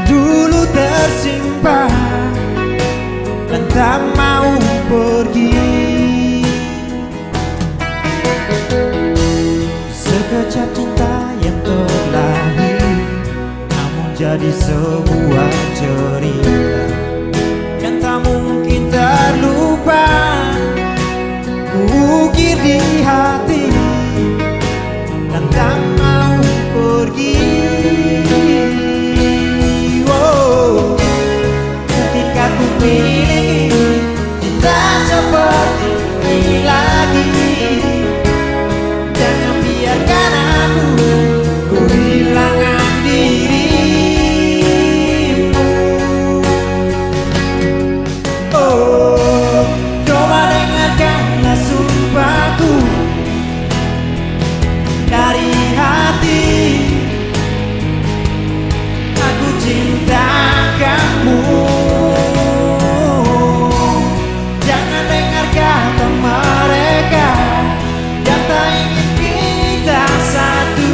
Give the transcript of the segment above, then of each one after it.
dulu tersimpan dan tak mau pergi. Sekejap cinta yang terlahir, namun jadi sebuah cerita yang tak mungkin terlupa. Ukir di hati dan tak mau pergi. Oh, ketika ku miliki cinta seperti ini lagi, jangan biarkan aku kehilangan dirimu. Oh, coba dengarkanlah sumpahku dari hati. Aku cinta kamu. Jangan dengar kata mereka yang tak ingin kita satu.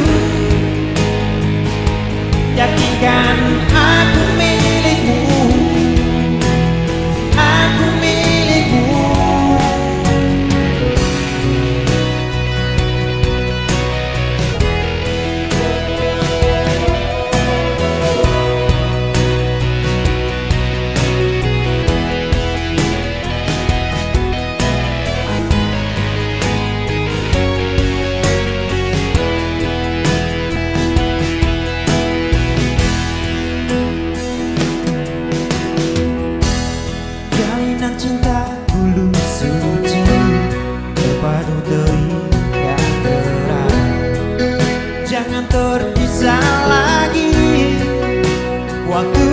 Yakinkan aku milikmu, aku milikmu. Jalinan cinta tulus suci terpadu terikat erat. Jangan terpisah lagi, waktu